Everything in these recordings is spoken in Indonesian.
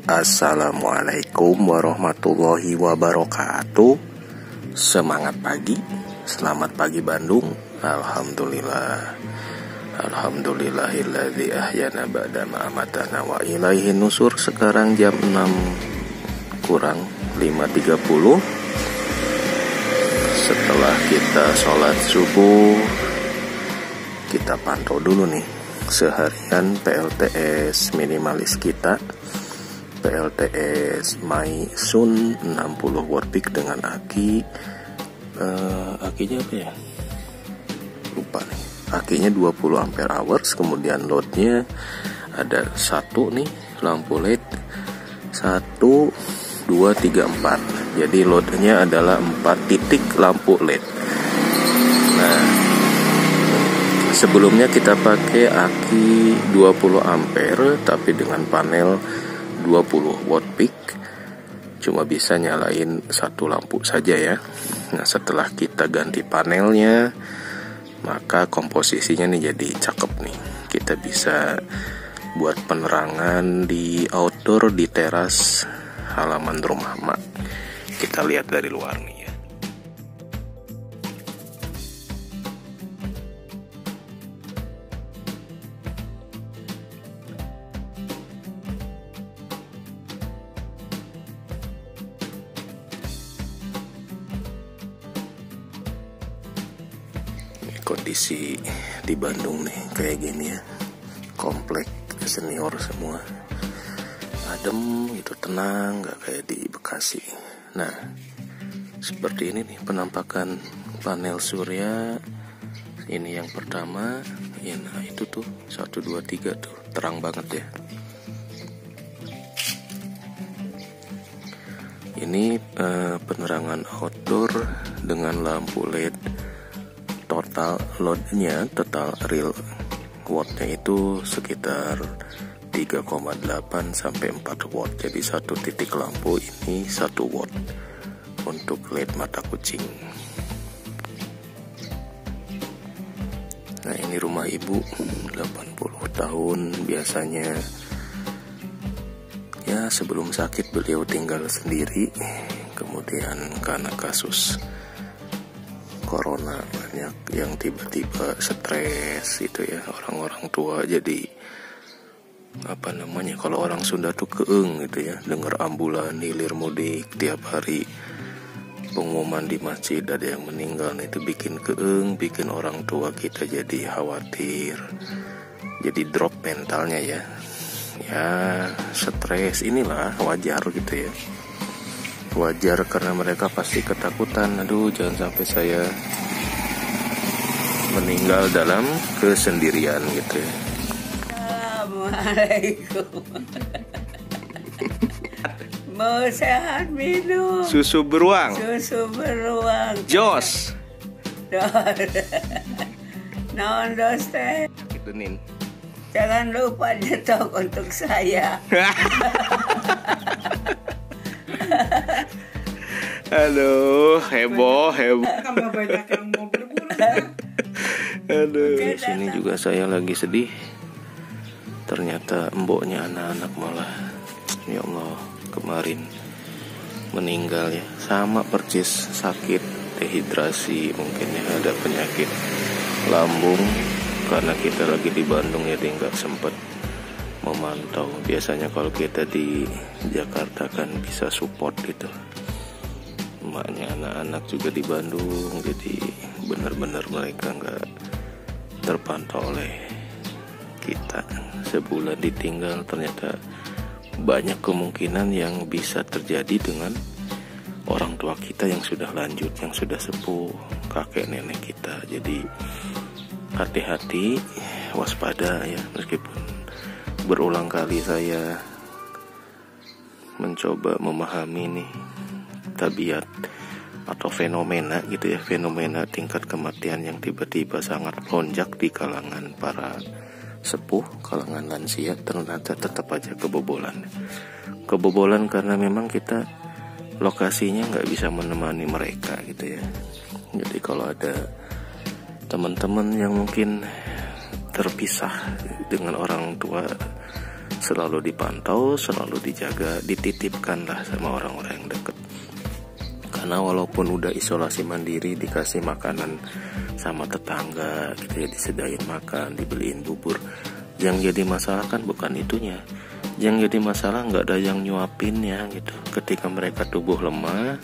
Assalamualaikum warahmatullahi wabarakatuh. Semangat pagi, selamat pagi Bandung. Alhamdulillahilladzi ahyana ba'da ma amatana wa ilaihi nusur. Sekarang jam 6 kurang 5.30. Setelah kita sholat subuh, kita pantau dulu nih seharian PLTS minimalis kita. PLTS My Sun 60 watt peak dengan aki akinya apa ya? Lupa nih. Akinya 20 ampere hours, kemudian loadnya ada satu nih lampu LED 1 2 3 4. Jadi loadnya adalah 4 titik lampu LED. Nah, sebelumnya kita pakai aki 20 ampere tapi dengan panel 20 watt peak, cuma bisa nyalain satu lampu saja ya. Nah, setelah kita ganti panelnya, maka komposisinya nih jadi cakep nih. Kita bisa buat penerangan di outdoor, di teras halaman rumah mak. Kita lihat dari luar nih ya. Kondisi di Bandung nih kayak gini ya, komplek senior semua, adem gitu, tenang, nggak kayak di Bekasi. Nah, seperti ini nih penampakan panel surya. Ini yang pertama ya, nah itu tuh 1 2 3 tuh terang banget ya. Ini penerangan outdoor dengan lampu LED. Total loadnya, total real wattnya itu sekitar 3,8 sampai 4 watt. Jadi satu titik lampu ini 1 watt untuk LED mata kucing. Nah, ini rumah ibu 80 tahun. Biasanya ya sebelum sakit beliau tinggal sendiri. Kemudian karena kasus corona banyak yang tiba-tiba stres gitu ya, orang-orang tua. Jadi apa namanya, kalau orang Sunda tuh keeng gitu ya, dengar ambulan hilir mudik tiap hari, pengumuman di masjid ada yang meninggal. Nah, itu bikin keeng, bikin orang tua kita jadi khawatir, jadi drop mentalnya ya. Ya stres, inilah wajar gitu ya, wajar karena mereka pasti ketakutan. Aduh, jangan sampai saya meninggal dalam kesendirian gitu ya. Assalamualaikum. Mau sehat minum Susu beruang. Jos. Non dos teh. Itu Nin. Jangan lupa nyetok untuk saya. Aduh, heboh. Tambah banyak yang mau berburu. Aduh, di sini juga saya lagi sedih. Ternyata emboknya anak-anak malah, ya Allah, kemarin meninggal ya. Sama persis, sakit dehidrasi, mungkin ya, ada penyakit lambung. Karena kita lagi di Bandung ya, dia nggak sempet memantau. Biasanya kalau kita di Jakarta kan bisa support gitu. Emaknya anak-anak juga di Bandung, jadi benar-benar mereka nggak terpantau oleh kita. Sebulan ditinggal, ternyata banyak kemungkinan yang bisa terjadi dengan orang tua kita yang sudah lanjut, yang sudah sepuh, kakek nenek kita. Jadi hati-hati, waspada ya. Meskipun berulang kali saya mencoba memahami nih tabiat atau fenomena gitu ya, fenomena tingkat kematian yang tiba-tiba sangat melonjak di kalangan para sepuh, kalangan lansia, ternyata tetap aja kebobolan karena memang kita lokasinya nggak bisa menemani mereka gitu ya. Jadi kalau ada teman-teman yang mungkin terpisah dengan orang tua selalu dipantau, selalu dijaga, dititipkanlah sama orang-orang yang dekat. Karena walaupun udah isolasi mandiri, dikasih makanan sama tetangga gitu ya, disediain makan, dibeliin bubur, yang jadi masalah kan bukan itunya. Yang jadi masalah nggak ada yang nyuapinnya gitu. Ketika mereka tubuh lemah,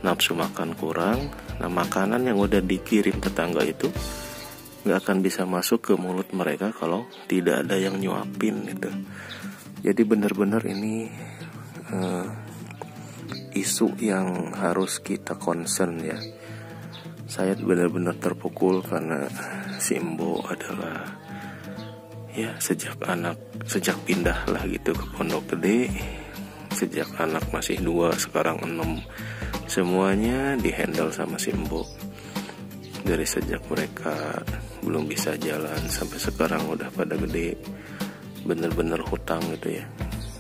nafsu makan kurang, nah makanan yang udah dikirim tetangga itu nggak akan bisa masuk ke mulut mereka kalau tidak ada yang nyuapin gitu. Jadi benar-benar ini isu yang harus kita concern ya. Saya benar-benar terpukul karena si Embo adalah ya sejak pindah lah gitu ke Pondok Gede, sejak anak masih 2 sekarang 6, semuanya dihandle sama si Embo. Dari sejak mereka belum bisa jalan sampai sekarang udah pada gede, bener-bener hutang gitu ya,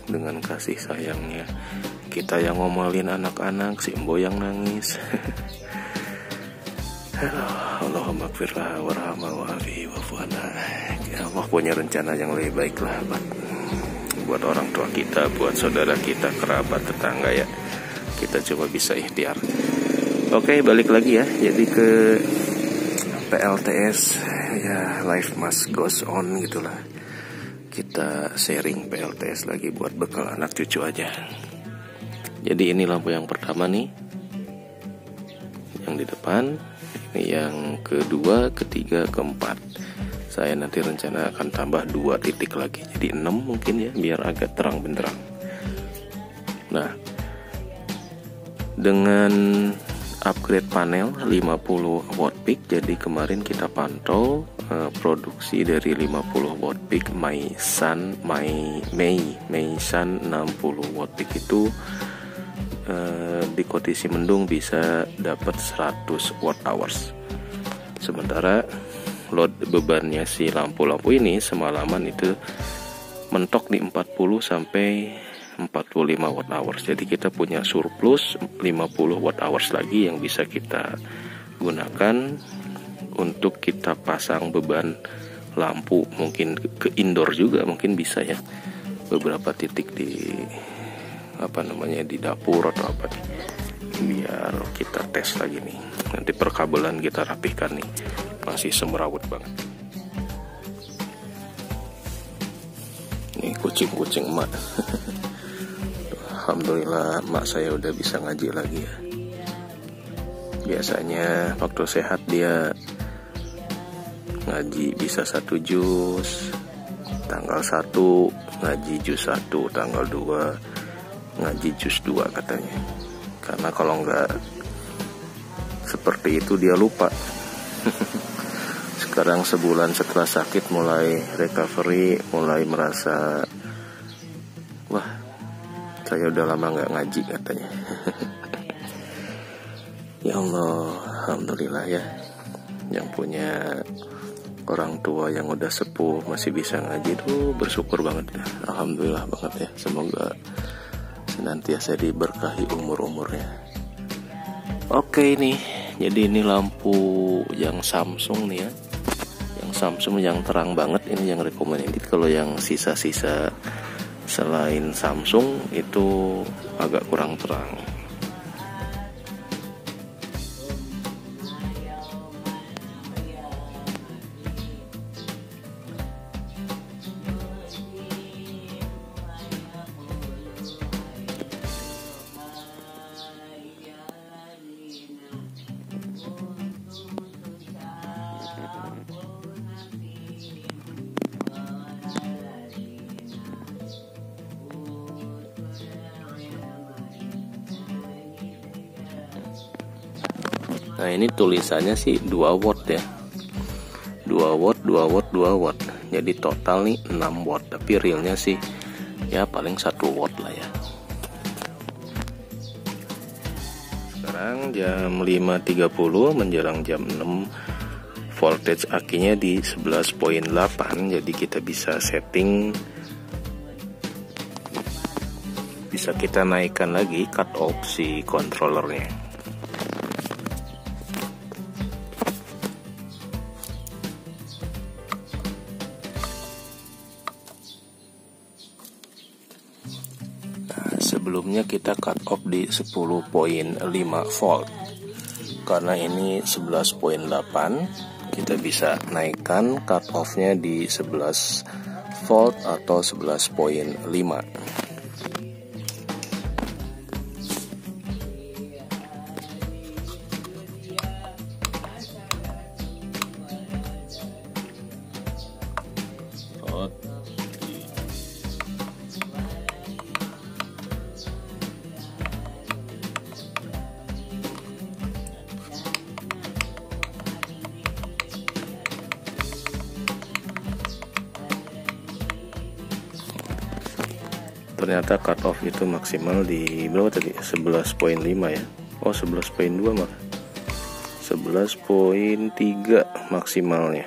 dengan kasih sayangnya. Kita yang ngomelin anak-anak, si Embo yang nangis. Allahumma gfirlah warhamah wa'afi wa'fu'ana. Ya Allah punya rencana yang lebih baik lah buat orang tua kita, buat saudara kita, kerabat, tetangga ya. Kita coba bisa ikhtiar. Oke, balik lagi ya. Jadi ke PLTS ya, life must goes on gitulah. Kita sharing PLTS lagi buat bekal anak cucu aja. Jadi ini lampu yang pertama nih, yang di depan. Ini yang kedua, ketiga, keempat. Saya nanti rencana akan tambah 2 titik lagi, jadi 6 mungkin ya, biar agak terang benderang. Nah, dengan upgrade panel 50 watt peak, jadi kemarin kita pantau produksi dari 50 watt peak Mei Sun 60 watt peak itu di kondisi mendung bisa dapat 100 watt hours. Sementara load bebannya si lampu-lampu ini semalaman itu mentok di 40 sampai 45 watt hours. Jadi kita punya surplus 50 watt hours lagi yang bisa kita gunakan untuk kita pasang beban lampu, mungkin ke indoor juga mungkin bisa ya. Beberapa titik di di dapur atau apa nih, biar kita tes lagi nih. Nanti perkabelan kita rapihkan nih, masih semrawut banget. Ini kucing-kucing emak. Alhamdulillah emak saya udah bisa ngaji lagi ya. Biasanya waktu sehat dia ngaji bisa 1 juz, tanggal 1 ngaji juz 1, tanggal 2 ngaji juz 2 katanya. Karena kalau enggak seperti itu dia lupa. Sekarang sebulan setelah sakit mulai recovery, mulai merasa wah saya udah lama nggak ngaji katanya. Ya Allah, alhamdulillah ya, yang punya orang tua yang udah sepuh masih bisa ngaji tuh bersyukur banget ya. Alhamdulillah banget ya. Semoga senantiasa diberkahi umur-umurnya. Oke nih, jadi ini lampu yang Samsung nih ya. Yang Samsung yang terang banget ini yang recommended. Kalau yang sisa-sisa selain Samsung itu agak kurang terang. Nah ini tulisannya sih 2 watt ya, 2 watt, 2 watt, 2 watt. Jadi total nih 6 watt, tapi realnya sih ya paling 1 watt lah ya. Sekarang jam 5.30 menjelang jam 6, voltage akinya di 11.8. Jadi kita bisa setting, bisa kita naikkan lagi cut off si controllernya. sebelumnya kita cut off di 10.5 volt. Karena ini 11.8, kita bisa naikkan cut off-nya di 11 volt atau 11.5. Ternyata cut off itu maksimal di berapa tadi? 11.5 ya. Oh, 11.2 malah. 11.3 maksimalnya.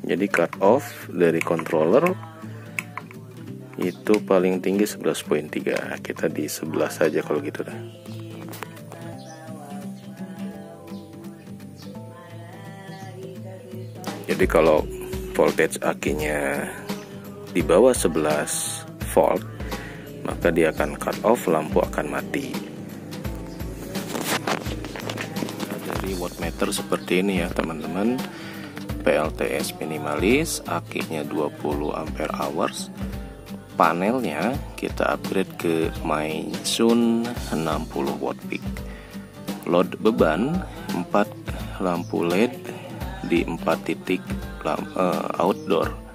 Jadi cut off dari controller itu paling tinggi 11.3. Kita di 11 saja kalau gitu dah. Jadi kalau voltage akinya di bawah 11 volt, maka dia akan cut off, lampu akan mati. Nah, dari wattmeter seperti ini ya teman-teman, PLTS minimalis, akinya 20 ampere hours, panelnya kita upgrade ke MySun 60 watt peak, load beban 4 lampu LED di 4 titik outdoor.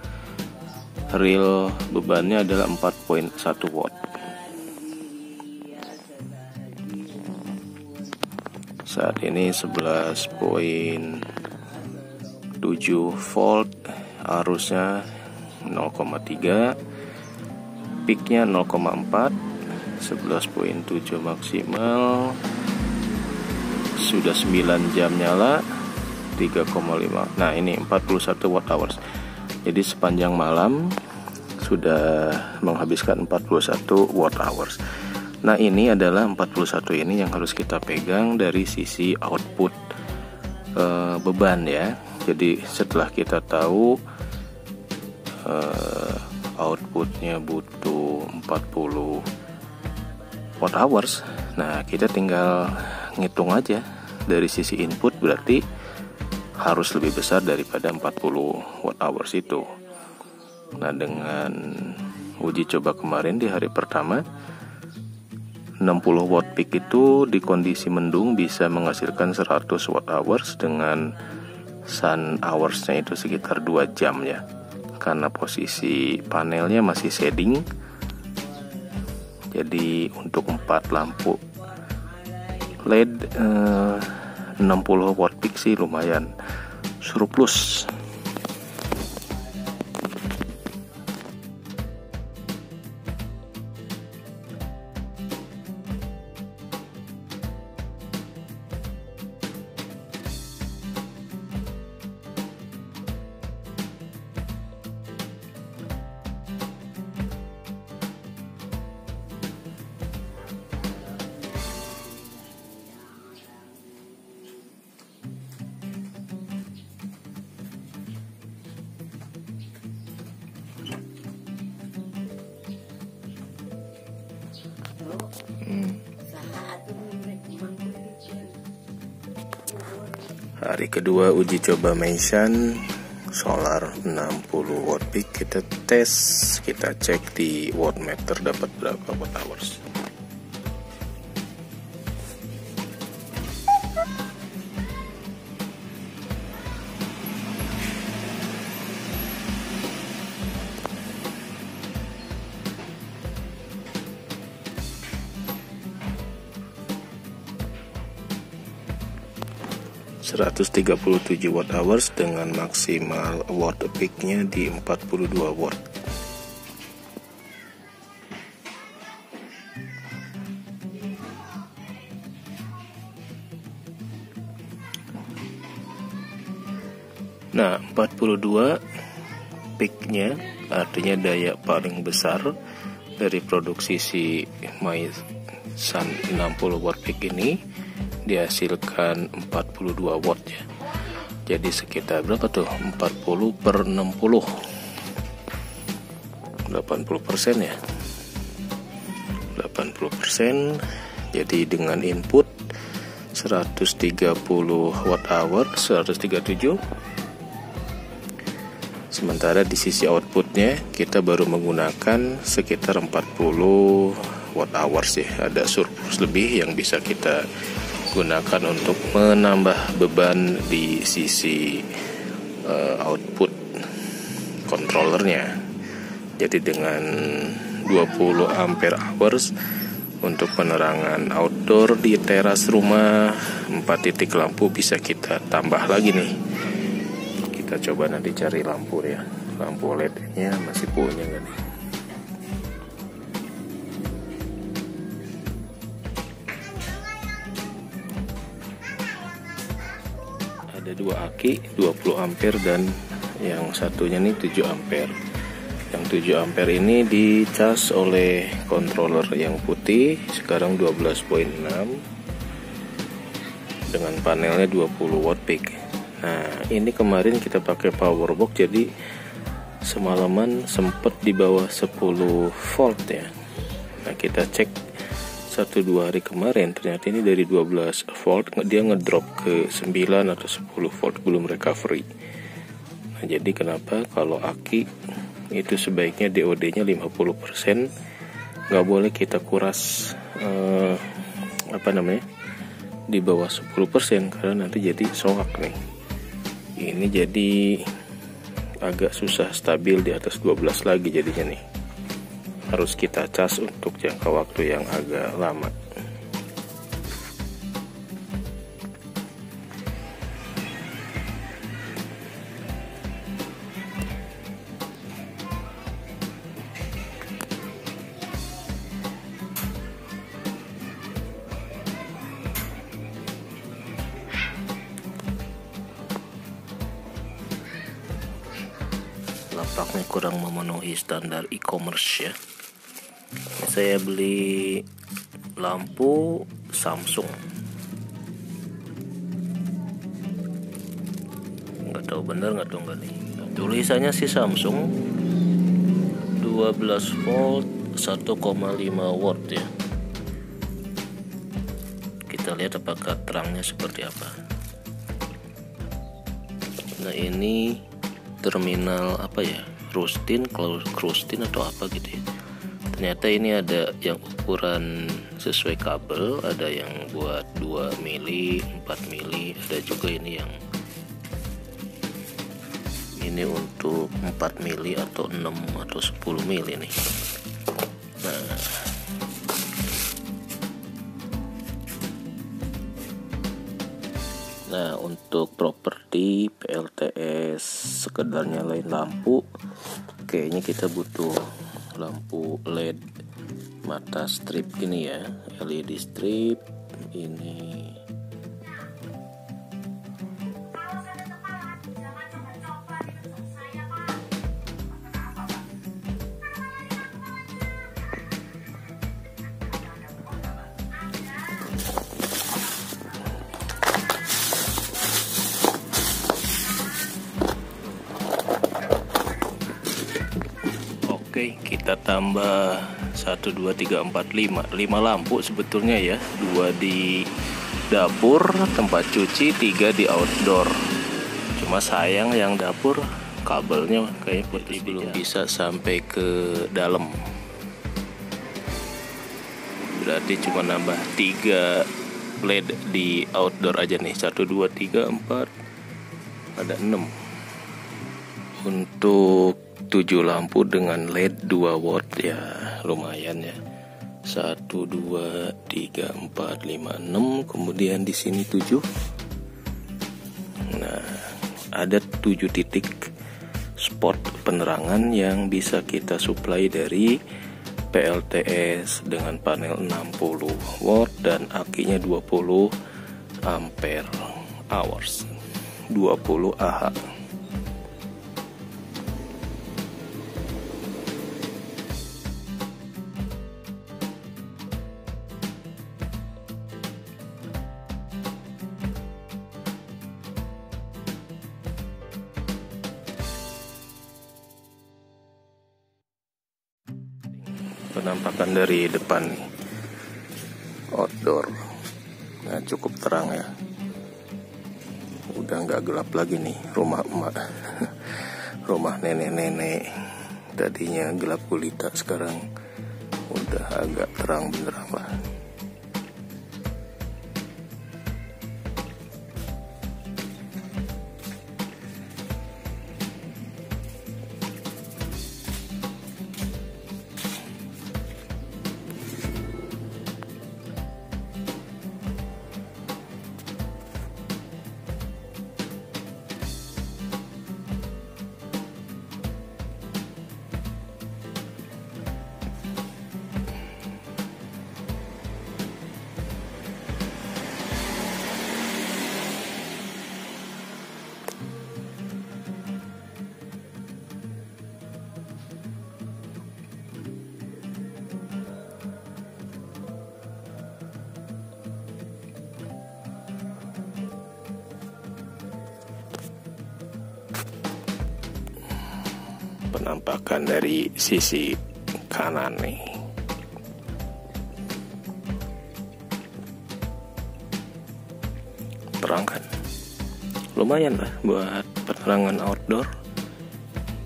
Real bebannya adalah 4.1 watt. Saat ini 11.7 volt, arusnya 0,3, peaknya 0,4, 11.7 maksimal, sudah 9 jam nyala, 3,5. Nah ini 41 watt hours. Jadi sepanjang malam sudah menghabiskan 41 watt hours. Nah ini adalah 41 ini yang harus kita pegang dari sisi output beban ya. Jadi setelah kita tahu outputnya butuh 40 watt hours, nah kita tinggal ngitung aja dari sisi input, berarti harus lebih besar daripada 40 watt hours itu. Nah dengan uji coba kemarin di hari pertama, 60 watt peak itu di kondisi mendung bisa menghasilkan 100 watt hours dengan sun hoursnya itu sekitar 2 jam ya, karena posisi panelnya masih shading. Jadi untuk 4 lampu LED 60 watt peak sih lumayan surplus. Hari kedua uji coba MySun solar 60 watt peak, kita tes, kita cek di wattmeter dapat berapa watt hours. ...137 watt hours dengan maksimal watt peaknya di 42 watt. Nah 42 peaknya artinya daya paling besar dari produksi si MySun 60 watt peak ini dihasilkan 42 watt ya. Jadi sekitar berapa tuh? 40 per 60, 80% ya. 80%. Jadi dengan input 130 watt hour 137. Sementara di sisi outputnya kita baru menggunakan sekitar 40 watt hours ya. Ada surplus lebih yang bisa kita gunakan untuk menambah beban di sisi output controllernya. Jadi dengan 20 ampere hours untuk penerangan outdoor di teras rumah, 4 titik lampu bisa kita tambah lagi nih. Kita coba nanti cari lampu ya. Lampu LED-nya masih punya nggak nih? Ada 2 aki 20 ampere dan yang satunya nih 7 ampere. Yang 7 ampere ini dicas oleh controller yang putih sekarang 12.6 dengan panelnya 20 watt peak. Nah, ini kemarin kita pakai power box, jadi semalaman sempat di bawah 10 volt ya. Nah, kita cek 1-2 hari kemarin, ternyata ini dari 12 volt dia ngedrop ke 9 atau 10 volt belum recovery. Nah, jadi kenapa kalau aki itu sebaiknya DOD-nya 50%, nggak boleh kita kuras di bawah 10% karena nanti jadi soak nih. Ini jadi agak susah stabil di atas 12 lagi jadinya nih. Harus kita cas untuk jangka waktu yang agak lama. Lapaknya kurang memenuhi standar e-commerce ya. Saya beli lampu Samsung, nggak tahu bener nggak nih. Tulisannya sih Samsung 12 volt 1,5 watt ya. Kita lihat apakah terangnya seperti apa. Nah, ini terminal apa ya, Krustin atau apa gitu ya. Ternyata ini ada yang ukuran sesuai kabel, ada yang buat 2 mili, 4 mili, ada juga ini yang ini untuk 4 mili atau 6 atau 10 mili nih. Nah, untuk properti PLTS sekedar nyalain lampu, kayaknya kita butuh lampu LED mata strip gini ya, LED strip ini. Oke, kita tambah 1, 2, 3, 4, 5 lampu sebetulnya ya. 2 di dapur, tempat cuci, 3 di outdoor. Cuma sayang yang dapur kabelnya kayaknya putih, belum bisa sampai ke dalam. Berarti cuma nambah 3 LED di outdoor aja nih. 1, 2, 3, 4, ada 6. Untuk 7 lampu dengan LED 2 watt ya lumayan ya. 1, 2, 3, 4, 5, 6. Kemudian di sini 7. Nah, ada 7 titik spot penerangan yang bisa kita supply dari PLTS dengan panel 60 watt dan akinya 20 ampere hours, 20 Ah. penampakan dari depan nih, outdoor. Nah, cukup terang ya, udah nggak gelap lagi nih rumah emak. Rumah nenek-nenek tadinya gelap gulita, sekarang udah agak terang benderang lah. Penampakan dari sisi kanan nih, terang kan, lumayan lah buat penerangan outdoor.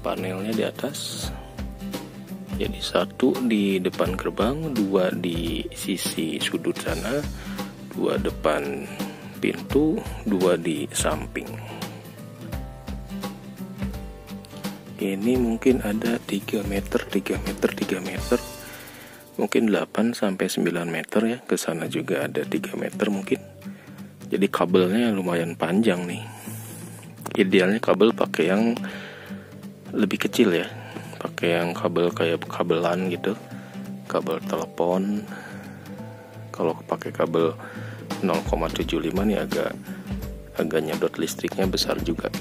Panelnya di atas, jadi satu di depan gerbang, dua di sisi sudut sana, dua depan pintu, dua di samping. Ini mungkin ada 3 meter, mungkin 8 sampai 9 meter ya. Ke sana juga ada 3 meter mungkin. Jadi kabelnya lumayan panjang nih. Idealnya kabel pakai yang lebih kecil ya, pakai yang kabel kayak kabelan gitu, kabel telepon. Kalau pakai kabel 0,75 nih agak nyedot listriknya besar juga.